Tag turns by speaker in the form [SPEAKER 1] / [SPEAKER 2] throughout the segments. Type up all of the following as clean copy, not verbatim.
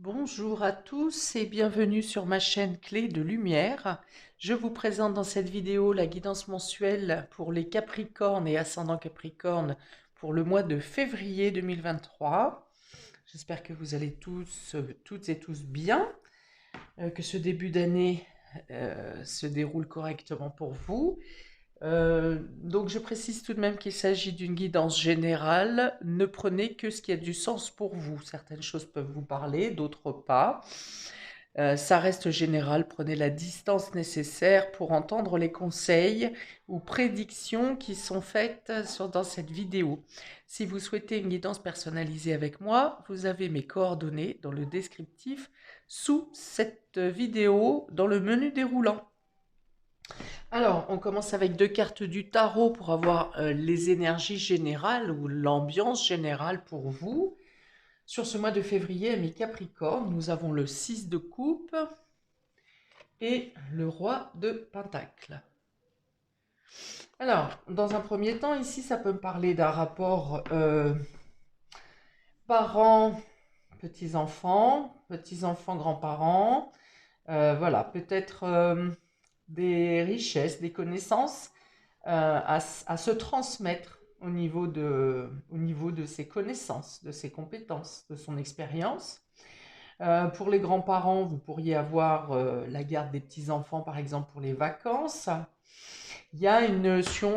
[SPEAKER 1] Bonjour à tous et bienvenue sur ma chaîne Clé de Lumière. Je vous présente dans cette vidéo la guidance mensuelle pour les Capricornes et ascendant Capricorne pour le mois de février 2023. J'espère que vous allez toutes et tous bien, que ce début d'année se déroule correctement pour vous. Donc je précise tout de même qu'il s'agit d'une guidance générale. Ne prenez que ce qui a du sens pour vous. Certaines choses peuvent vous parler, d'autres pas. Ça reste général. Prenez la distance nécessaire pour entendre les conseils ou prédictions qui sont faites dans cette vidéo. Si vous souhaitez une guidance personnalisée avec moi, vous avez mes coordonnées dans le descriptif sous cette vidéo dans le menu déroulant. Alors, on commence avec deux cartes du tarot pour avoir les énergies générales ou l'ambiance générale pour vous. Sur ce mois de février, mes Capricornes, nous avons le 6 de coupe et le roi de Pentacle. Alors, dans un premier temps, ici, ça peut me parler d'un rapport parents, petits-enfants, grands-parents. Voilà, peut-être des richesses, des connaissances à se transmettre au niveau de ses connaissances, de ses compétences, de son expérience. Pour les grands-parents, vous pourriez avoir la garde des petits-enfants, par exemple, pour les vacances. Il y a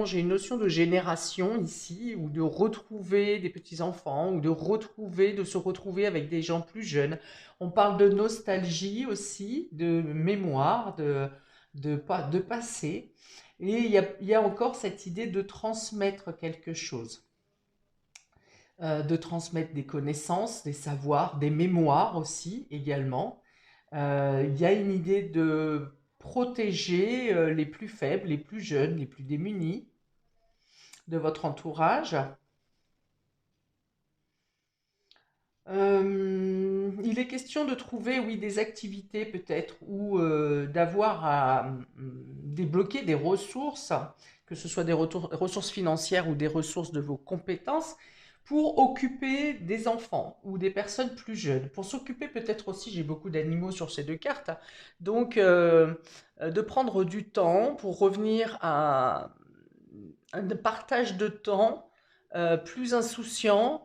[SPEAKER 1] j'ai une notion de génération ici, ou de retrouver des petits-enfants, ou de se retrouver avec des gens plus jeunes. On parle de nostalgie aussi, de mémoire, de passé. Et il y a encore cette idée de transmettre quelque chose, de transmettre des connaissances, des savoirs, des mémoires aussi également. Il y a une idée de protéger les plus faibles, les plus jeunes, les plus démunis de votre entourage. Il est question de trouver, oui, des activités peut-être ou d'avoir à débloquer des ressources, que ce soit des ressources financières ou des ressources de vos compétences, pour occuper des enfants ou des personnes plus jeunes. Pour s'occuper peut-être aussi, j'ai beaucoup d'animaux sur ces deux cartes, donc de prendre du temps pour revenir à un partage de temps plus insouciant,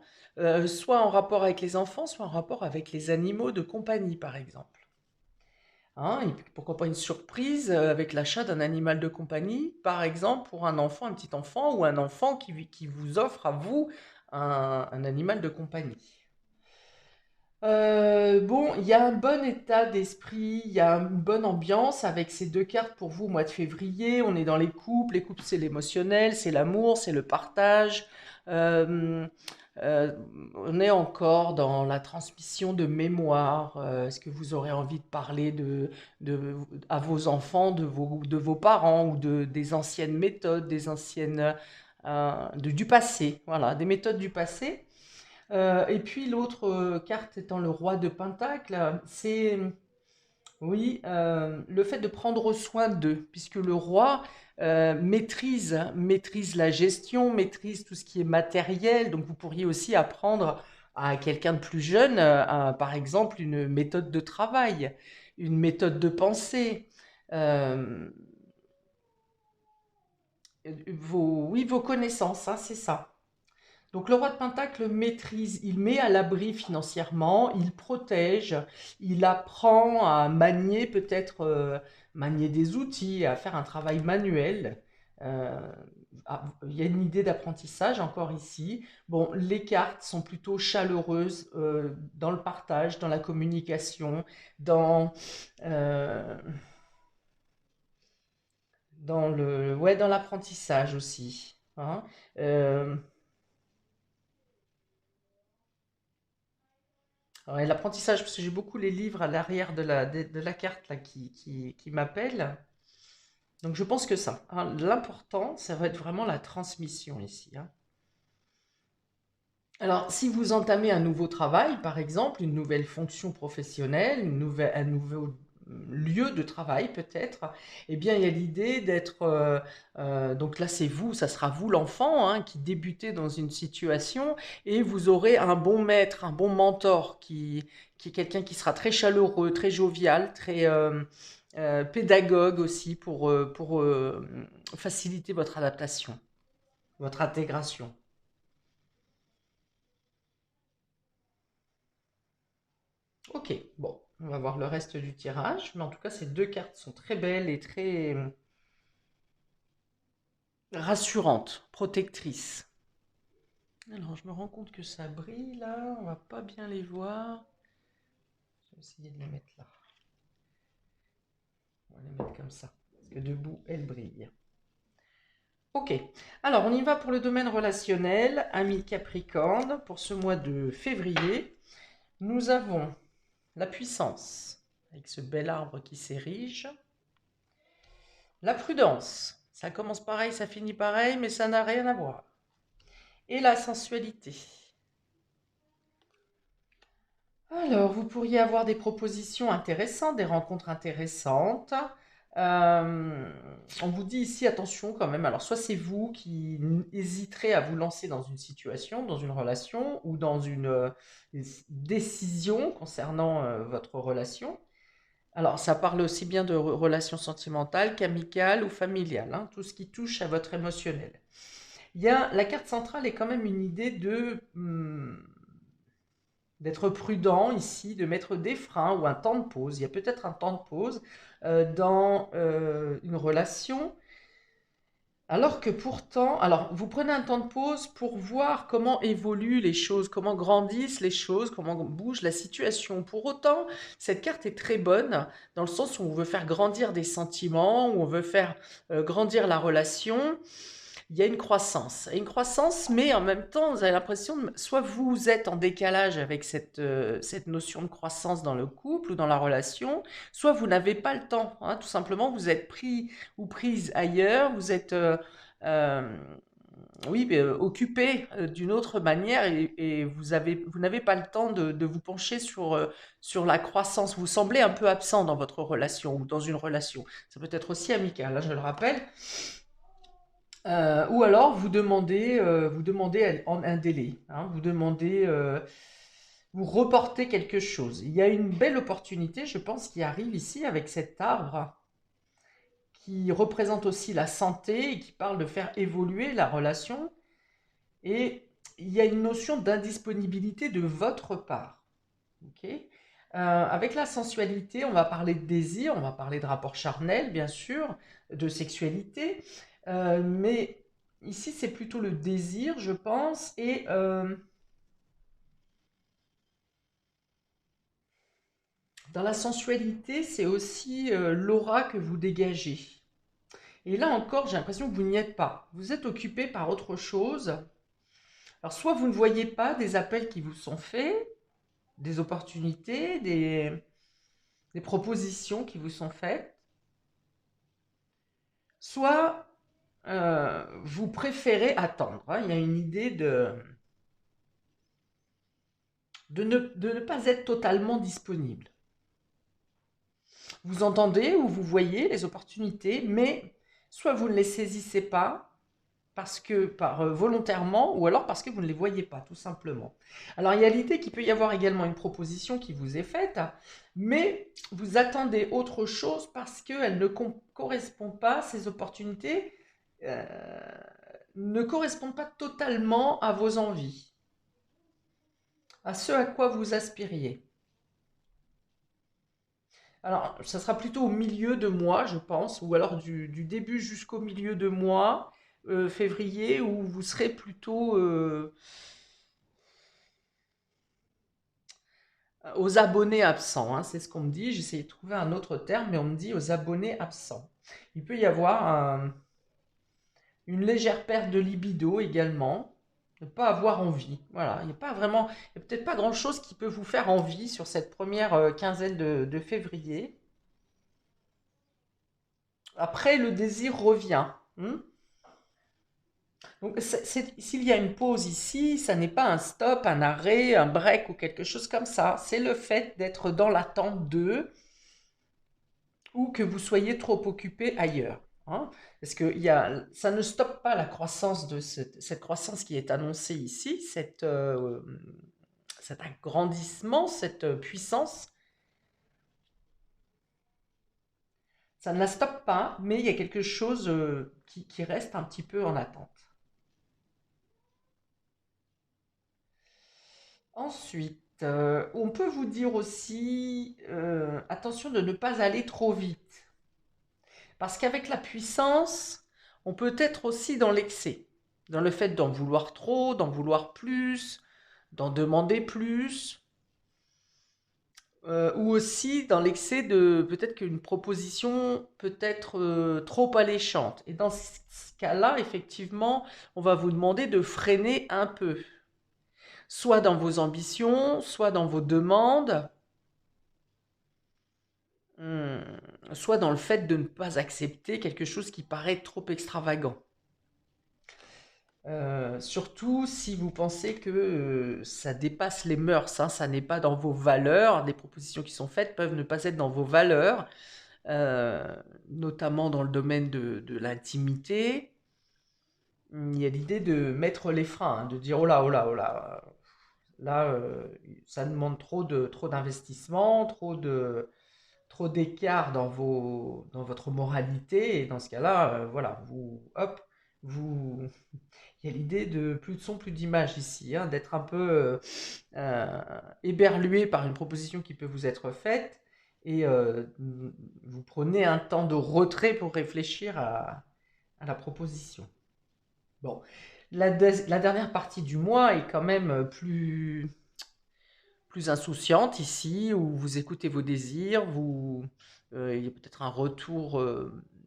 [SPEAKER 1] soit en rapport avec les enfants, soit en rapport avec les animaux de compagnie, par exemple. Hein, et puis pourquoi pas une surprise avec l'achat d'un animal de compagnie, par exemple pour un enfant, un petit enfant, ou un enfant qui vous offre à vous un animal de compagnie. Bon, il y a un bon état d'esprit, il y a une bonne ambiance avec ces deux cartes pour vous au mois de février. On est dans les couples. Les couples, c'est l'émotionnel, c'est l'amour, c'est le partage. Euh, euh, on est encore dans la transmission de mémoire. Est-ce que vous aurez envie de parler à vos enfants, de vos parents ou des anciennes méthodes, des anciennes, du passé, voilà, des méthodes du passé? Et puis l'autre carte étant le roi de Pentacle, c'est oui le fait de prendre soin d'eux, puisque le roi maîtrise la gestion, maîtrise tout ce qui est matériel. Donc vous pourriez aussi apprendre à quelqu'un de plus jeune, par exemple, une méthode de travail, une méthode de pensée. euh, oui, vos connaissances, hein, c'est ça. Donc le roi de Pentacle maîtrise, il met à l'abri financièrement, il protège, il apprend à manier peut-être manier des outils, à faire un travail manuel. Euh, il y a une idée d'apprentissage encore ici. Bon, les cartes sont plutôt chaleureuses dans le partage, dans la communication, dans euh, ouais, dans l'apprentissage aussi. Hein. Euh, Ouais, l'apprentissage, parce que j'ai beaucoup les livres à l'arrière de la carte là, qui m'appellent. Donc je pense que ça, hein, l'important, ça va être vraiment la transmission ici. Hein. Alors, si vous entamez un nouveau travail, par exemple, une nouvelle fonction professionnelle, un nouveau lieu de travail peut-être, eh bien il y a l'idée d'être, donc là c'est vous, ça sera vous l'enfant hein, qui débutez dans une situation et vous aurez un bon maître, un bon mentor qui est quelqu'un qui sera très chaleureux, très jovial, très pédagogue aussi pour faciliter votre adaptation, votre intégration. Ok, bon, on va voir le reste du tirage, mais en tout cas ces deux cartes sont très belles et très rassurantes, protectrices. Alors je me rends compte que ça brille là, on va pas bien les voir. Je vais essayer de les mettre là. On va les mettre comme ça, parce que debout elles brillent. Ok, alors on y va pour le domaine relationnel, ami Capricorne, pour ce mois de février. Nous avons la puissance, avec ce bel arbre qui s'érige. La prudence, ça commence pareil, ça finit pareil, mais ça n'a rien à voir. Et la sensualité. Alors, vous pourriez avoir des propositions intéressantes, des rencontres intéressantes. Euh, on vous dit ici, attention quand même, alors soit c'est vous qui hésiterez à vous lancer dans une situation, dans une relation ou dans une décision concernant votre relation. Alors, ça parle aussi bien de relations sentimentales qu'amicales ou familiales, hein, tout ce qui touche à votre émotionnel. La carte centrale est quand même une idée d'être prudent ici, de mettre des freins ou un temps de pause. Il y a peut-être un temps de pause dans une relation, alors que pourtant, alors vous prenez un temps de pause pour voir comment évoluent les choses, comment grandissent les choses, comment bouge la situation. Pour autant, cette carte est très bonne dans le sens où on veut faire grandir des sentiments, où on veut faire grandir la relation. Il y a une croissance, mais en même temps, vous avez l'impression, soit vous êtes en décalage avec cette notion de croissance dans le couple ou dans la relation, soit vous n'avez pas le temps, hein, tout simplement, vous êtes pris ou prise ailleurs, vous êtes euh, oui, occupé d'une autre manière et vous n'avez pas le temps de vous pencher sur la croissance. Vous semblez un peu absent dans votre relation ou dans une relation. Ça peut être aussi amical, là, je le rappelle. Ou alors vous demandez un délai, hein, vous reportez quelque chose. Il y a une belle opportunité, je pense, qui arrive ici avec cet arbre qui représente aussi la santé et qui parle de faire évoluer la relation. Et il y a une notion d'indisponibilité de votre part. Ok. Avec la sensualité, on va parler de désir, on va parler de rapport charnel, bien sûr, de sexualité, mais ici c'est plutôt le désir, je pense, et dans la sensualité, c'est aussi l'aura que vous dégagez. Et là encore, j'ai l'impression que vous n'y êtes pas. Vous êtes occupé par autre chose. Alors, soit vous ne voyez pas des appels qui vous sont faits, des opportunités, des propositions qui vous sont faites, soit vous préférez attendre, hein. Il y a une idée de ne pas être totalement disponible. Vous entendez ou vous voyez les opportunités, mais soit vous ne les saisissez pas parce que volontairement, ou alors parce que vous ne les voyez pas, tout simplement. Alors il y a l'idée qu'il peut y avoir également une proposition qui vous est faite, mais vous attendez autre chose parce qu'elle ne correspond pas, ces opportunités euh, ne correspondent pas totalement à vos envies, à ce à quoi vous aspiriez. Alors, ça sera plutôt au milieu de mois, je pense, ou alors du début jusqu'au milieu de mois, février, où vous serez plutôt aux abonnés absents, hein, c'est ce qu'on me dit. J'essaie de trouver un autre terme, mais on me dit aux abonnés absents. Il peut y avoir une légère perte de libido également, ne pas avoir envie. Voilà, il n'y a pas vraiment, il n'y a peut-être pas grand-chose qui peut vous faire envie sur cette première quinzaine de février. Après, le désir revient. Donc, s'il y a une pause ici, ça n'est pas un stop, un arrêt, un break ou quelque chose comme ça. C'est le fait d'être dans l'attente de. ou que vous soyez trop occupé ailleurs. Hein. Parce que ça ne stoppe pas la croissance de cette croissance qui est annoncée ici, cet agrandissement, cette puissance. Ça ne la stoppe pas, mais il y a quelque chose qui reste un petit peu en attente. Ensuite, on peut vous dire aussi, attention de ne pas aller trop vite. Parce qu'avec la puissance, on peut être aussi dans l'excès, dans le fait d'en vouloir trop, d'en vouloir plus, d'en demander plus, ou aussi dans l'excès de peut-être qu'une proposition peut être trop alléchante. Et dans ce cas-là, effectivement, on va vous demander de freiner un peu, soit dans vos ambitions, soit dans vos demandes, hum, soit dans le fait de ne pas accepter quelque chose qui paraît trop extravagant. Surtout si vous pensez que ça dépasse les mœurs, hein, ça n'est pas dans vos valeurs. Les propositions qui sont faites peuvent ne pas être dans vos valeurs, euh, notamment dans le domaine de l'intimité. Il y a l'idée de mettre les freins, hein, de dire oh là, là, ça demande trop d'investissement, trop d'écart dans votre moralité. Et dans ce cas-là, voilà, hop, vous, il y a l'idée de plus de son, plus d'image ici, hein, d'être un peu éberlué par une proposition qui peut vous être faite et vous prenez un temps de retrait pour réfléchir à la proposition. Bon, la dernière partie du mois est quand même plus insouciante ici, où vous écoutez vos désirs, il y a peut-être un retour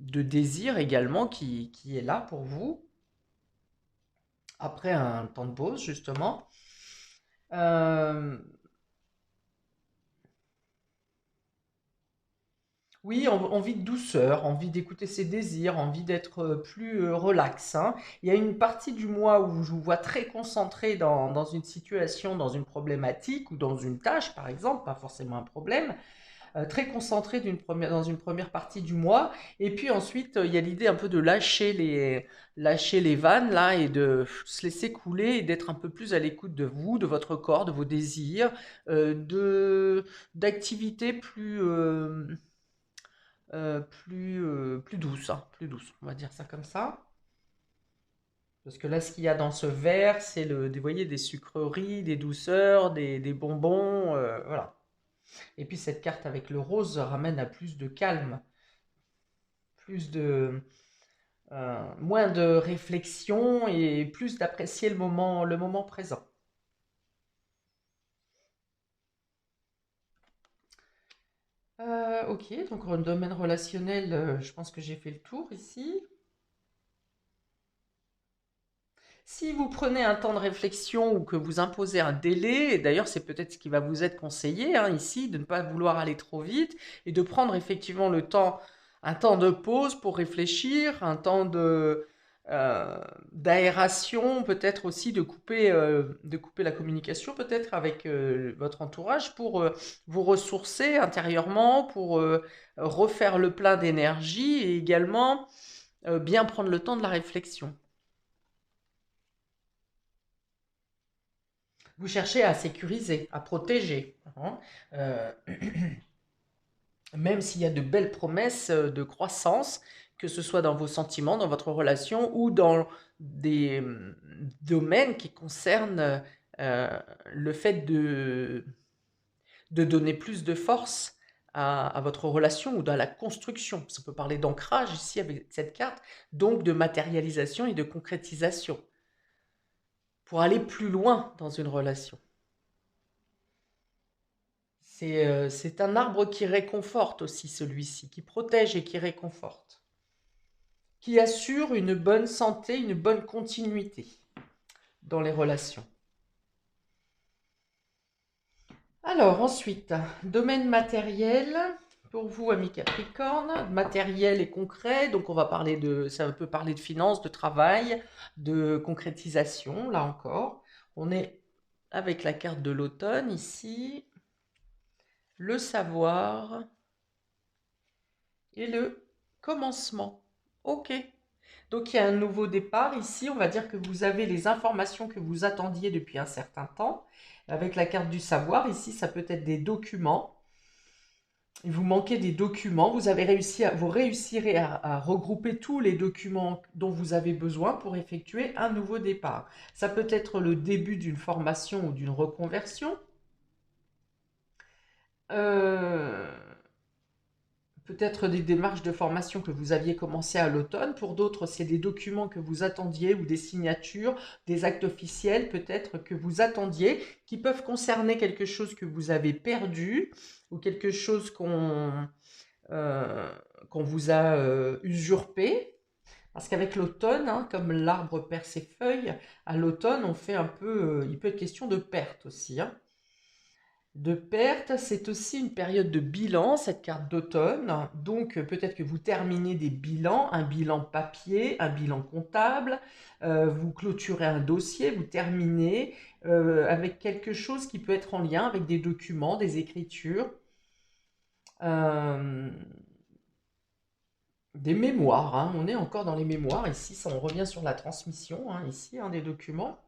[SPEAKER 1] de désir également qui est là pour vous, après un temps de pause justement. Euh, oui, envie de douceur, envie d'écouter ses désirs, envie d'être plus relax. Hein. Il y a une partie du mois où je vous vois très concentré dans une situation, dans une problématique ou dans une tâche, par exemple, pas forcément un problème, très concentré dans une première partie du mois. Et puis ensuite, il y a l'idée un peu de lâcher les vannes là et de se laisser couler et d'être un peu plus à l'écoute de vous, de votre corps, de vos désirs, d'activités plus douces, hein, plus douces, on va dire ça comme ça. Parce que là, ce qu'il y a dans ce verre, c'est vous voyez, des sucreries, des douceurs, des bonbons, voilà. Et puis cette carte avec le rose ramène à plus de calme, plus de moins de réflexion et plus d'apprécier le moment présent. Ok, donc dans le domaine relationnel, je pense que j'ai fait le tour ici. Si vous prenez un temps de réflexion ou que vous imposez un délai, et d'ailleurs c'est peut-être ce qui va vous être conseillé hein, ici, de ne pas vouloir aller trop vite et de prendre effectivement un temps de pause pour réfléchir, un temps d'aération, peut-être aussi de couper la communication peut-être avec votre entourage pour vous ressourcer intérieurement, pour refaire le plein d'énergie et également bien prendre le temps de la réflexion. Vous cherchez à sécuriser, à protéger, hein, euh, même s'il y a de belles promesses de croissance, que ce soit dans vos sentiments, dans votre relation ou dans des domaines qui concernent le fait de donner plus de force à votre relation ou dans la construction. Ça peut parler d'ancrage ici avec cette carte, donc de matérialisation et de concrétisation pour aller plus loin dans une relation. C'est un arbre qui réconforte aussi celui-ci, qui protège et qui réconforte, qui assure une bonne santé, une bonne continuité dans les relations. Alors ensuite, domaine matériel, pour vous amis Capricorne, matériel et concret, donc ça peut parler de finances, de travail, de concrétisation, là encore. On est avec la carte de l'automne ici, le savoir, et le commencement. OK. Donc il y a un nouveau départ ici. On va dire que vous avez les informations que vous attendiez depuis un certain temps. Avec la carte du savoir, ici, ça peut être des documents. Il vous manquait des documents. Vous réussirez à regrouper tous les documents dont vous avez besoin pour effectuer un nouveau départ. Ça peut être le début d'une formation ou d'une reconversion. Euh, Peut-être des démarches de formation que vous aviez commencé à l'automne. Pour d'autres, c'est des documents que vous attendiez ou des signatures, des actes officiels peut-être que vous attendiez, qui peuvent concerner quelque chose que vous avez perdu ou quelque chose euh, qu'on vous a usurpé. Parce qu'avec l'automne, hein, comme l'arbre perd ses feuilles, à l'automne, on fait un peu, il peut être question de perte aussi, hein. De perte, c'est aussi une période de bilan, cette carte d'automne. Donc peut-être que vous terminez des bilans, un bilan papier, un bilan comptable, vous clôturez un dossier, vous terminez avec quelque chose qui peut être en lien avec des documents, des écritures, euh, des mémoires, hein. On est encore dans les mémoires ici, ça, on revient sur la transmission, hein, ici, hein, des documents.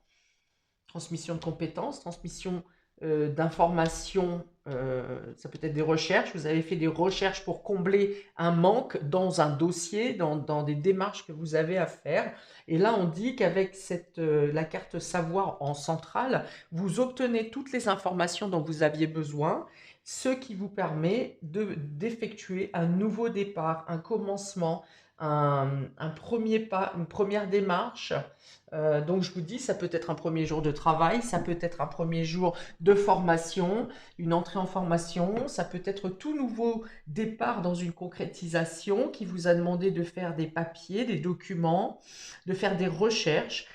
[SPEAKER 1] Transmission de compétences, transmission d'informations, ça peut être des recherches. Vous avez fait des recherches pour combler un manque dans un dossier, dans des démarches que vous avez à faire. Et là, on dit qu'avec la carte savoir en centrale, vous obtenez toutes les informations dont vous aviez besoin, ce qui vous permet d'effectuer un nouveau départ, un commencement, un premier pas, une première démarche. Donc je vous dis, ça peut être un premier jour de travail, ça peut être un premier jour de formation, une entrée en formation, ça peut être tout nouveau départ dans une concrétisation qui vous a demandé de faire des papiers, des documents, de faire des recherches.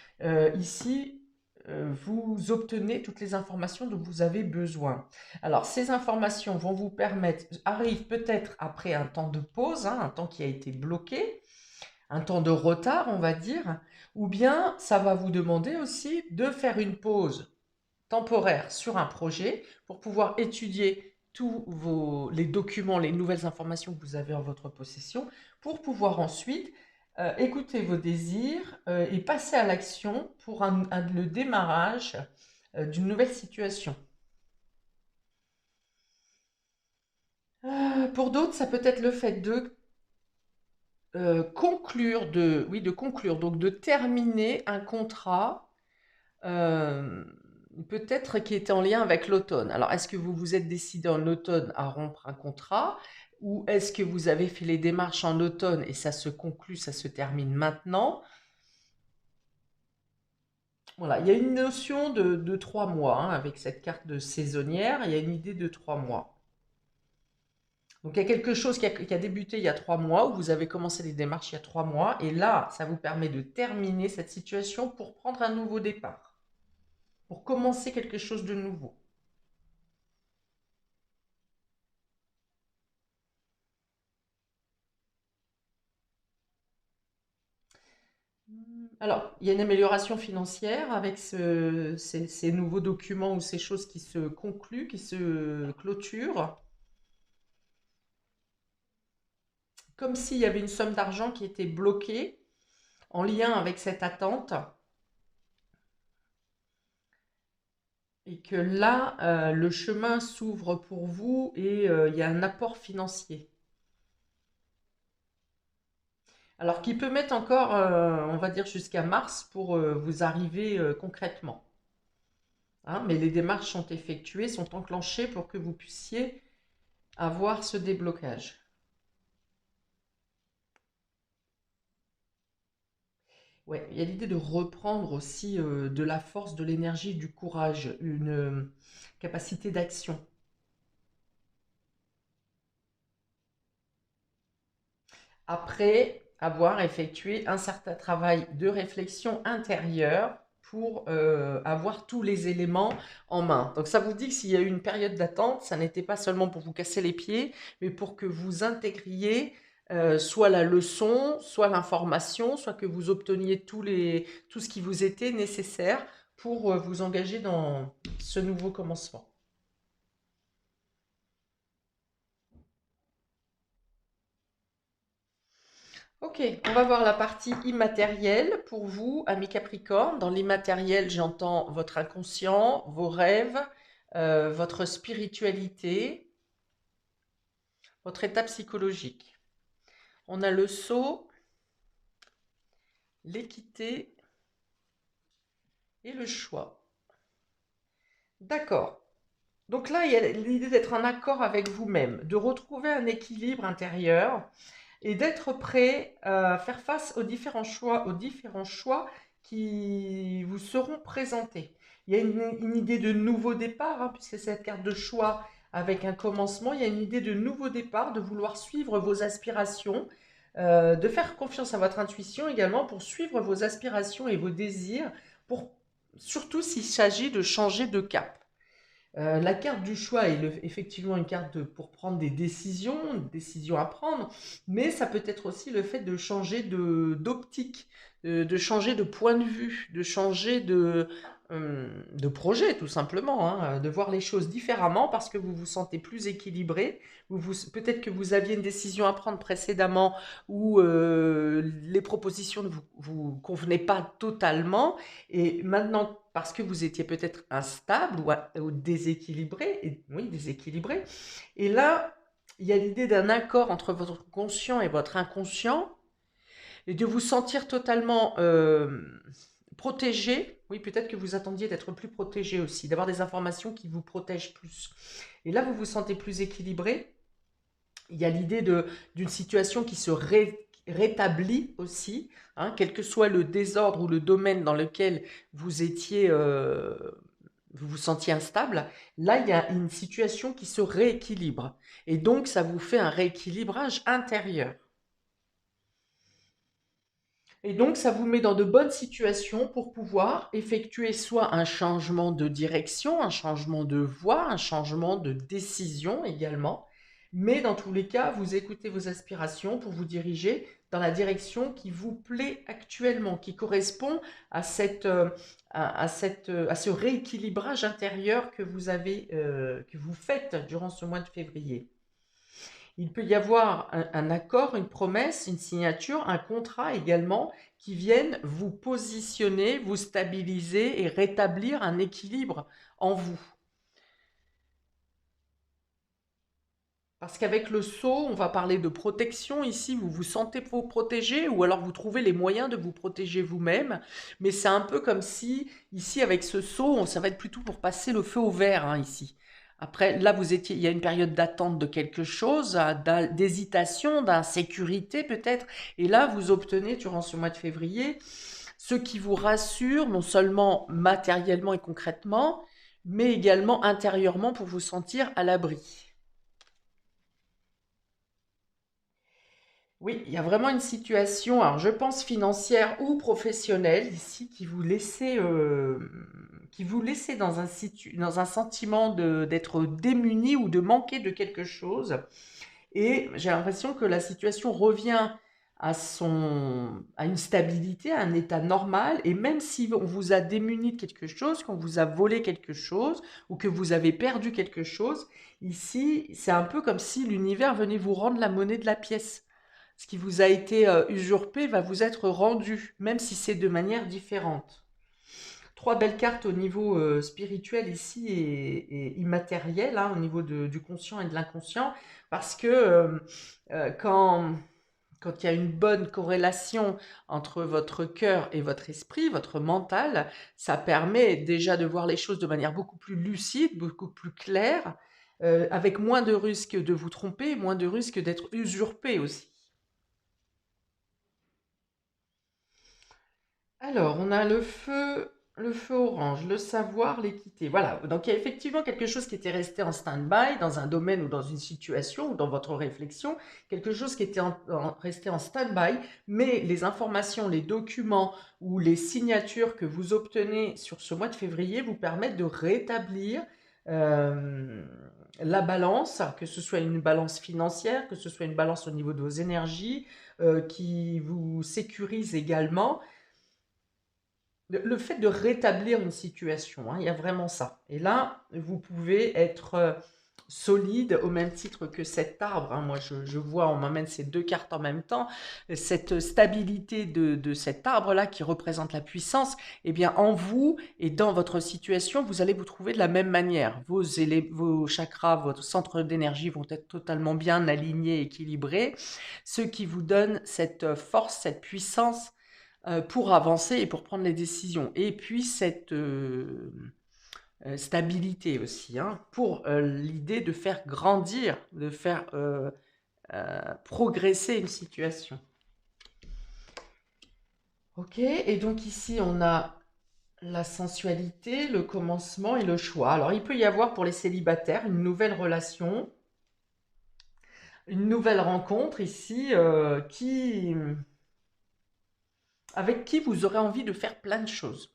[SPEAKER 1] Ici, vous obtenez toutes les informations dont vous avez besoin. Alors ces informations vont vous permettre, arrivent peut-être après un temps de pause, hein, un temps qui a été bloqué, un temps de retard, on va dire, ou bien ça va vous demander aussi de faire une pause temporaire sur un projet pour pouvoir étudier les documents, les nouvelles informations que vous avez en votre possession, pour pouvoir ensuite écouter vos désirs et passer à l'action pour le démarrage d'une nouvelle situation. Pour d'autres, ça peut être le fait de conclure, de conclure, donc de terminer un contrat, euh, peut-être qui était en lien avec l'automne. Alors, est-ce que vous vous êtes décidé en automne à rompre un contrat, ou est-ce que vous avez fait les démarches en automne et ça se conclut, ça se termine maintenant? Voilà, il y a une notion de 3 mois, hein, avec cette carte de saisonnière, il y a une idée de 3 mois. Donc il y a quelque chose qui a débuté il y a 3 mois, où vous avez commencé les démarches il y a 3 mois, et là, ça vous permet de terminer cette situation pour prendre un nouveau départ, pour commencer quelque chose de nouveau. Alors, il y a une amélioration financière avec ces nouveaux documents ou ces choses qui se concluent, qui se clôturent, comme s'il y avait une somme d'argent qui était bloquée en lien avec cette attente, et que là, le chemin s'ouvre pour vous et il y a un apport financier. Alors, qui peut mettre encore, on va dire, jusqu'à mars pour vous arriver concrètement, hein, mais les démarches sont effectuées, sont enclenchées pour que vous puissiez avoir ce déblocage. Ouais, il y a l'idée de reprendre aussi de la force, de l'énergie, du courage, une capacité d'action. Après avoir effectué un certain travail de réflexion intérieure pour avoir tous les éléments en main. Donc ça vous dit que s'il y a eu une période d'attente, ça n'était pas seulement pour vous casser les pieds, mais pour que vous intégriez soit la leçon, soit l'information, soit que vous obteniez tout ce qui vous était nécessaire pour vous engager dans ce nouveau commencement. Ok, on va voir la partie immatérielle pour vous, amis Capricorne. Dans l'immatériel, j'entends votre inconscient, vos rêves, votre spiritualité, votre état psychologique. On a le sceau, l'équité et le choix. D'accord. Donc là, il y a l'idée d'être en accord avec vous-même, de retrouver un équilibre intérieur et d'être prêt à faire face aux différents choix qui vous seront présentés. Il y a une idée de nouveau départ, hein, puisque c'est cette carte de choix avec un commencement. Il y a une idée de nouveau départ, de vouloir suivre vos aspirations, de faire confiance à votre intuition également pour suivre vos aspirations et vos désirs, pour, surtout s'il s'agit de changer de cap. La carte du choix est effectivement une carte pour prendre des décisions, une décision à prendre, mais ça peut être aussi le fait de changer d'optique, de changer de point de vue, de changer de projet tout simplement, hein, de voir les choses différemment parce que vous vous sentez plus équilibré. Peut-être que vous aviez une décision à prendre précédemment où les propositions ne vous convenaient pas totalement et maintenant, parce que vous étiez peut-être instable ou déséquilibré, oui, déséquilibré, et là, il y a l'idée d'un accord entre votre conscient et votre inconscient, et de vous sentir totalement protégé. Oui, peut-être que vous attendiez d'être plus protégé aussi, d'avoir des informations qui vous protègent plus. Et là, vous vous sentez plus équilibré. Il y a l'idée d'une situation qui se rétablit aussi, hein, quel que soit le désordre ou le domaine dans lequel vous étiez, vous vous sentiez instable. Là, il y a une situation qui se rééquilibre. Et donc, ça vous fait un rééquilibrage intérieur. Et donc, ça vous met dans de bonnes situations pour pouvoir effectuer soit un changement de direction, un changement de voie, un changement de décision également. Mais dans tous les cas, vous écoutez vos aspirations pour vous diriger dans la direction qui vous plaît actuellement, qui correspond à à ce rééquilibrage intérieur que vous avez, que vous faites durant ce mois de février. Il peut y avoir un accord, une promesse, une signature, un contrat également qui viennent vous positionner, vous stabiliser et rétablir un équilibre en vous. Parce qu'avec le sceau, on va parler de protection ici, vous vous sentez vous protéger ou alors vous trouvez les moyens de vous protéger vous-même. Mais c'est un peu comme si, ici avec ce sceau, ça va être plutôt pour passer le feu au vert, hein, ici. Après, là, il y a une période d'attente de quelque chose, d'hésitation, d'insécurité peut-être. Et là, vous obtenez durant ce mois de février ce qui vous rassure, non seulement matériellement et concrètement, mais également intérieurement pour vous sentir à l'abri. Oui, il y a vraiment une situation, alors je pense financière ou professionnelle ici, qui vous laissait dans dans un sentiment d'être démuni ou de manquer de quelque chose. Et j'ai l'impression que la situation revient à une stabilité, à un état normal. Et même si on vous a démuni de quelque chose, qu'on vous a volé quelque chose ou que vous avez perdu quelque chose, ici, c'est un peu comme si l'univers venait vous rendre la monnaie de la pièce. Ce qui vous a été usurpé va vous être rendu, même si c'est de manière différente. Trois belles cartes au niveau spirituel ici et immatériel, hein, au niveau du conscient et de l'inconscient, parce que quand il y a une bonne corrélation entre votre cœur et votre esprit, votre mental, ça permet déjà de voir les choses de manière beaucoup plus lucide, beaucoup plus claire, avec moins de risques de vous tromper, moins de risques d'être usurpé aussi. Alors, on a le feu orange, le savoir, l'équité. Voilà, donc il y a effectivement quelque chose qui était resté en stand-by dans un domaine ou dans une situation ou dans votre réflexion, quelque chose qui était resté en stand-by, mais les informations, les documents ou les signatures que vous obtenez sur ce mois de février vous permettent de rétablir euh, la balance, que ce soit une balance financière, que ce soit une balance au niveau de vos énergies, qui vous sécurise également le fait de rétablir une situation, hein, il y a vraiment ça. Et là, vous pouvez être solide au même titre que cet arbre, hein. Moi, je vois, on m'amène ces deux cartes en même temps, cette stabilité de cet arbre-là qui représente la puissance, eh bien, en vous et dans votre situation, vous allez vous trouver de la même manière. Vos chakras, votre centre d'énergie vont être totalement bien alignés, équilibrés, ce qui vous donne cette force, cette puissance pour avancer et pour prendre les décisions. Et puis, cette stabilité aussi, hein, pour l'idée de faire grandir, de faire progresser une situation. Ok, et donc ici on a la sensualité, le commencement et le choix. Alors il peut y avoir pour les célibataires une nouvelle relation, une nouvelle rencontre ici avec qui vous aurez envie de faire plein de choses.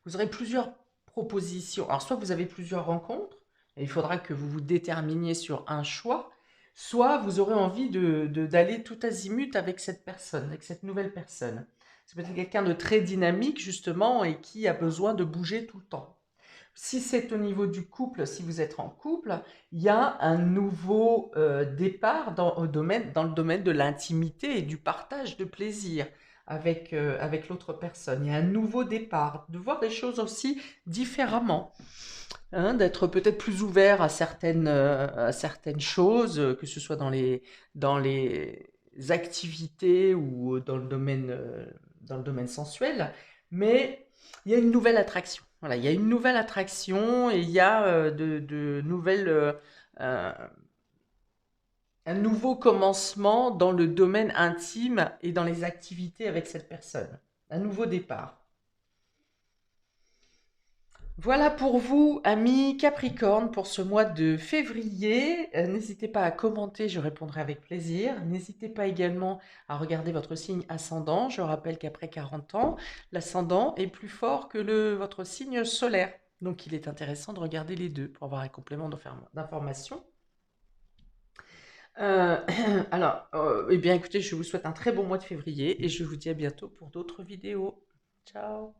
[SPEAKER 1] Vous aurez plusieurs propositions. Alors, soit vous avez plusieurs rencontres, et il faudra que vous vous déterminiez sur un choix, soit vous aurez envie d'aller tout azimut avec cette personne, avec cette nouvelle personne. C'est peut-être quelqu'un de très dynamique, justement, et qui a besoin de bouger tout le temps. Si c'est au niveau du couple, si vous êtes en couple, il y a un nouveau départ dans le domaine de l'intimité et du partage de plaisir avec l'autre personne. Il y a un nouveau départ, de voir les choses aussi différemment, hein, d'être peut-être plus ouvert à certaines choses, que ce soit dans les activités ou dans le domaine sensuel, mais il y a une nouvelle attraction. Voilà, il y a une nouvelle attraction et il y a de nouvelles, euh, un nouveau commencement dans le domaine intime et dans les activités avec cette personne. Un nouveau départ. Voilà pour vous, amis Capricorne, pour ce mois de février. N'hésitez pas à commenter, je répondrai avec plaisir. N'hésitez pas également à regarder votre signe ascendant. Je rappelle qu'après 40 ans, l'ascendant est plus fort que votre signe solaire. Donc il est intéressant de regarder les deux pour avoir un complément d'information. Euh, eh bien écoutez, je vous souhaite un très bon mois de février et je vous dis à bientôt pour d'autres vidéos. Ciao!